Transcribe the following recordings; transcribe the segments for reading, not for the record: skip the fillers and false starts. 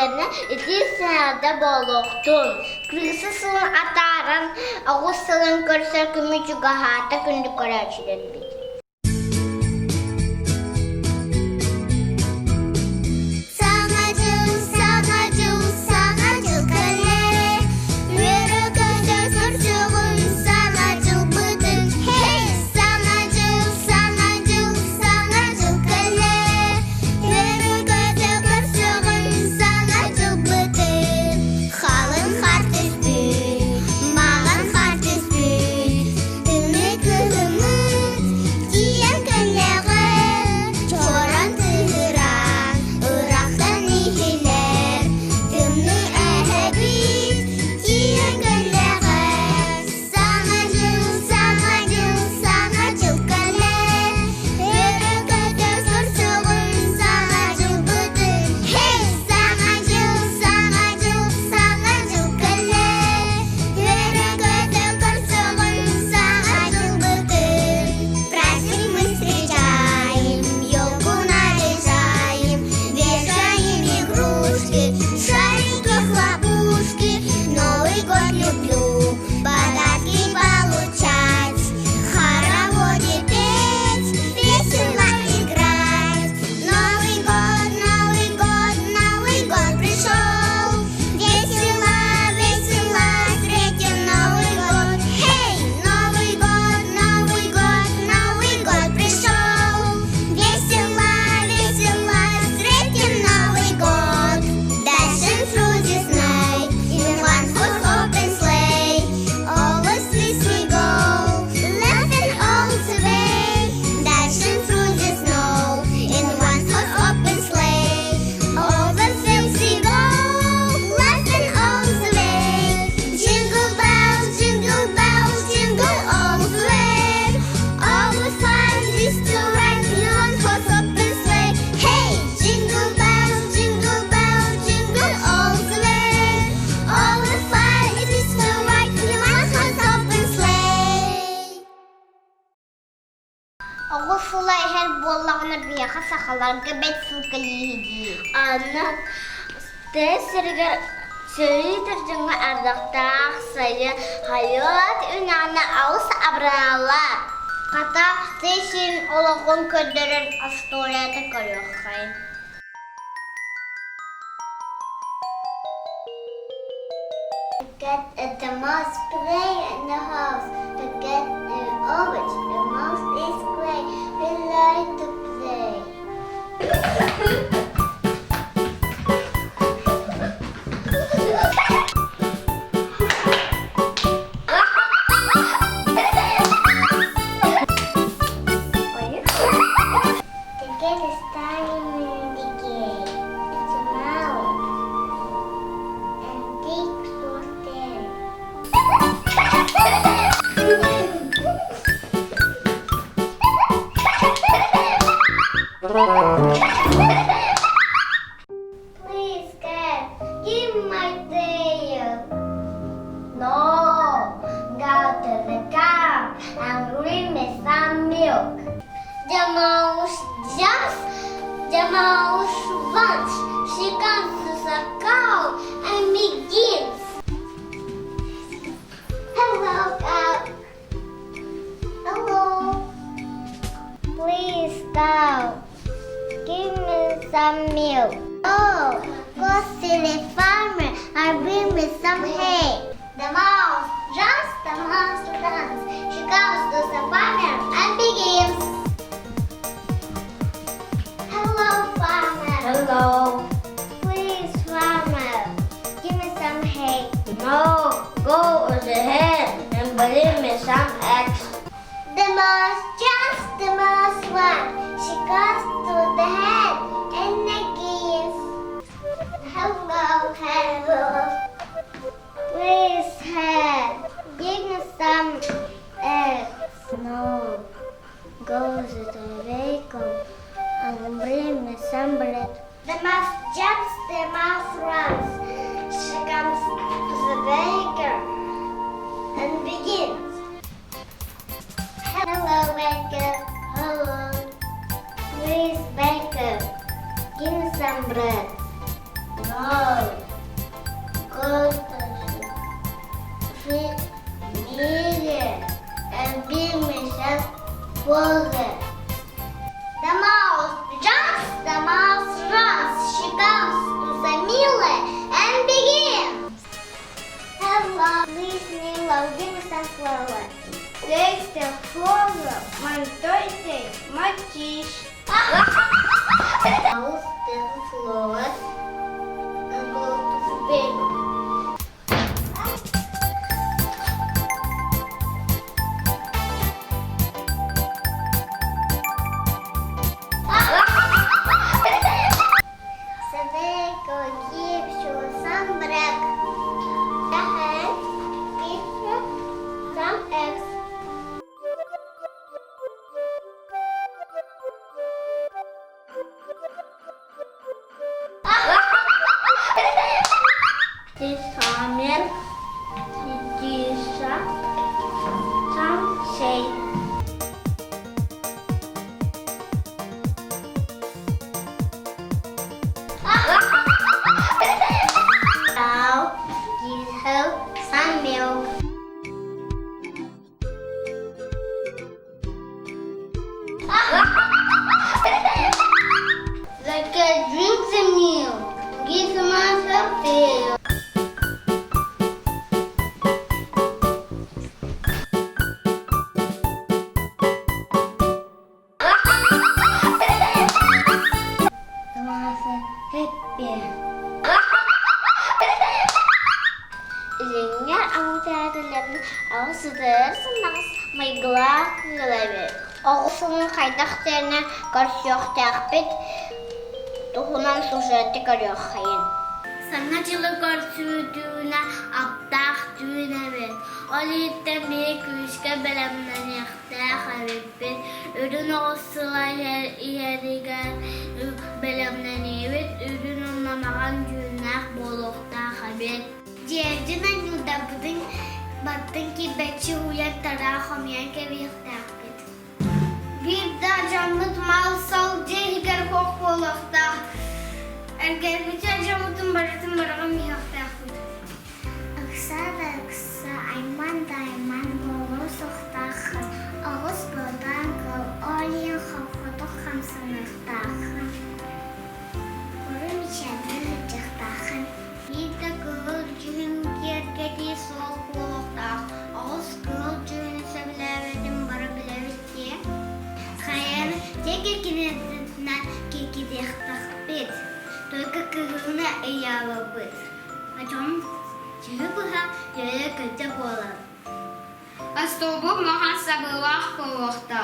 yerine 2 senede boluktun. Kırısı atarın, ağız sılın körse kümücü gahata gündük kararçıdan bir. Oğuzulay her bollağına bir yaka sakalar göbek sılkılıydı. Anlat. De sırgar söyleydirdiğine ardaqtaq sayı hayat ünanı ağız abralar. Kata zeşin olağın ködürün astoriyata görüyor. Get the mouse play in the house to get the orange. The mouse is great. We like to play. The game is starting in the game. It's a mouse. And deep was there. Please, cat, give my tail. No, go to the cow and bring me some milk. The mouse jumps, the mouse wants. She comes to the cow and begins. Hello, cow. Hello. Please, cow. Give me some milk. Oh, go see the farmer and bring me some hay. The mouse jumps, the mouse runs. She goes to the farmer and begins. Hello, farmer. Hello. Please, farmer. go ahead and bring me some eggs. The mouse jumps, the mouse runs. She goes to the head and the geese. Hello, hello. Where's head? Give me some eggs. No. Go to the baker and bring me some bread. The mouse jumps, the mouse runs. She comes to the baker and begins. Hello, baker. Hello. Please, baker, give me some bread. No. Go to the meal and give me some water. The mouse jumps, the mouse runs. She comes to the mill and begins. Hello, please, Milo, give me some flour. Takes the flour, my dirty, my cheese. Mouse takes the flour and goes to the baker. Оғысының қайдақтеріне көрсіоқтақпет, тұхынан сужетті көріоққайын. Саңа жылы көрсүдүүнә аптақ дүүнәбет. Ол еттен бей күшке бәлемнен яқтақ әбетпет. Үрін оғысыла ерігер бәлемнен ебет. Үрін оннамаған дүүнәқ болуқтақ әбет. Жердінен юлда бұдың баттың ки бәтші ұян тара қомиян кәбіқтақ. Bir de canlıtmal sal cehger kokbolakta. Erger bütün canlıtın barıtın barağım yahta. Aksa da aksa ayman da ayman bolu soğuktağın. Ağız boldan kıl oliyen xavxotuk xamsınıqtağın. Kurum içəndə hıcıqtağın. Bir de kıl cühün gergedi soğuk boluqtağın. Ağız kıl cühün səbiləvedim barı biləvitki. Хайян теге кинетнан кекидехтах бит. Только кыгына эява бит. Ачом чыгыха яя кыта бола. Астобу махан сабылах болохта.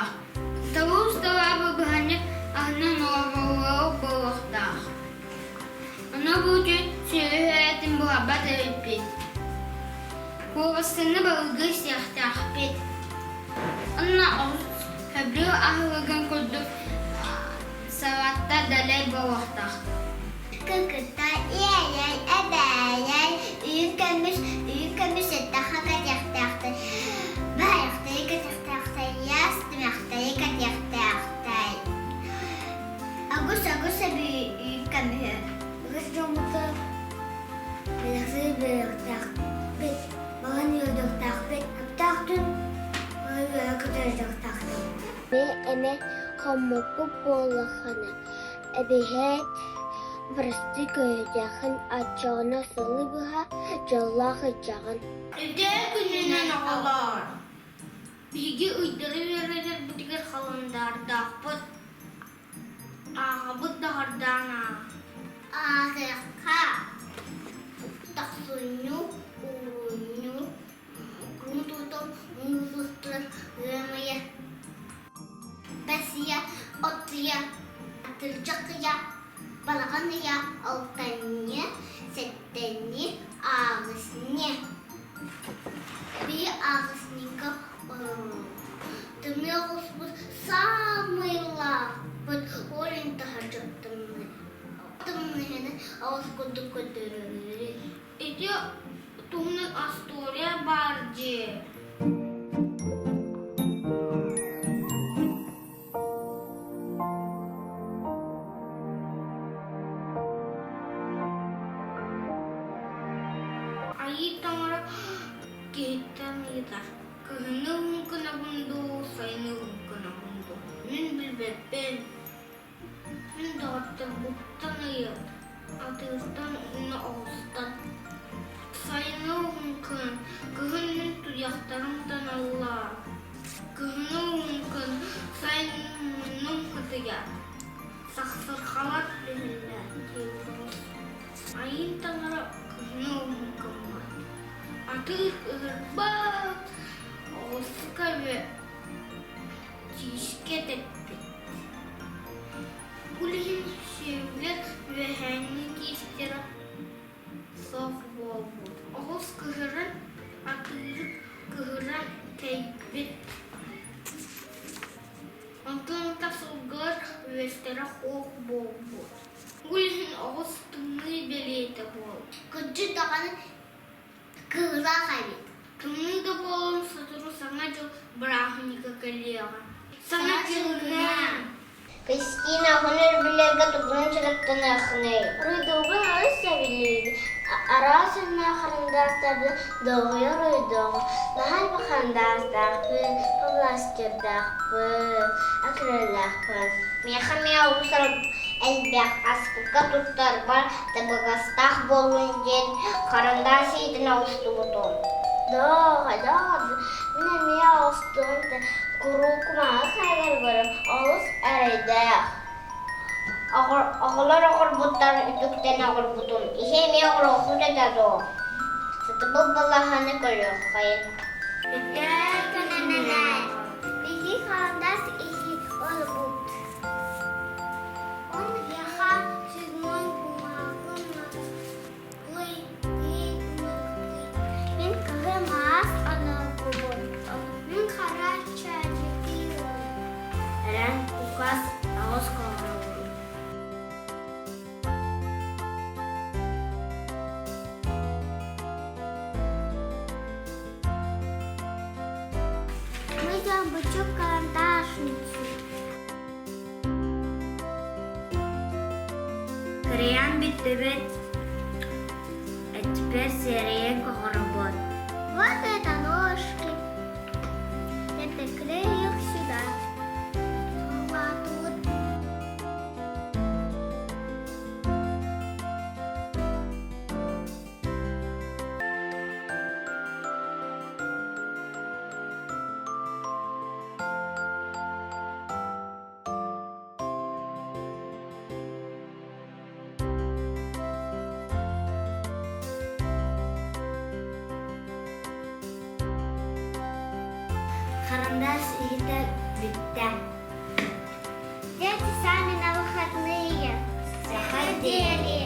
Табу стовабы бханя ахна нового болохта. Ана будет сүйетин буабат эбит. Ковасыны балгы сяхтах бит. Анна Хэбрүү ахыгын күрдүк саватта далай болуқтақ. Кыкытта ияй әбәй үйкөмүш эттаха катяқтақты. Байықты катяқтақты, ястымақты катяқтақты. Агус әбі үйкөмү. Агус жомуты біліқсы біліқтақ. Бет бағын үйдіқтақ. Бет аптақтын бағын катяқтақ. Эме хоммопу болахана. Эбиһэт врасты көйдäхын ачаана сылыбыха жаллахы жагын. Эдэ күнүнөн оголор. Биги уйдыры берер бутигер халындардааппыт. Агабыт дагардана. Агыка. Тахсуню, ууню. Astoria barji. Ayı tamara gittim yeter. Kıhını hunkuna bundu, sayını hunkuna bundu. Min bilbebben. Min dağıttım buttan ayı. Atığıstan onu ağustan. Sayını hunkun. Kıhının tuyaklarımdan Allah. Kıhını hunkun. Sayını hunkıtıya. Saksır halat bilirler. Ayı tamara kıhını hunkun. Atık ırbak, oska ve çişket etti. Kulhin şevlet ve henlik istira sof boldu. Oğuz kıhırın, atırık kıhıran teybet. Antın tasılgır ve istira hof boldu. Kulhin oğuz tımı beliyete bol. Kıcı dağını Кыла хавит. Кымны да болон сатуру саңа жыл брахника калега. Саңа жылына. Кристина хонор билерге тугун чырыктын ахны. Рыдугун алыса билиди. Арасына харындастарды догуя рыдугу. Нахал бахандастакпы, побластырдакпы, акрылакпы. Меха усарып элбек аспыкка туттар бар, табагастах болун ден карандаш идин аустугутун. Дога, мен мия аустугун курукума хайгар көрөм, алыс әрейдәк. Ағылар ағыр бұттар үтіктен ағыр бұтын. Ише ме ағыр оқуд әдәді. Сытыбы балаханы көріқ қайын. Беги қарандас ихи ол бұт. Он яха сүзмон бұмағына. Мен кығым ас алау бұбын. Мен қара чәдеті ол. Әрән ұқас ауыз қалған. Бычок карандашницы. Краян бит-бит. А теперь серия работ. Вот это ножки. Это клей их сюда. Вот тут. Карандаш это битта. Дети сами на выходные заходили.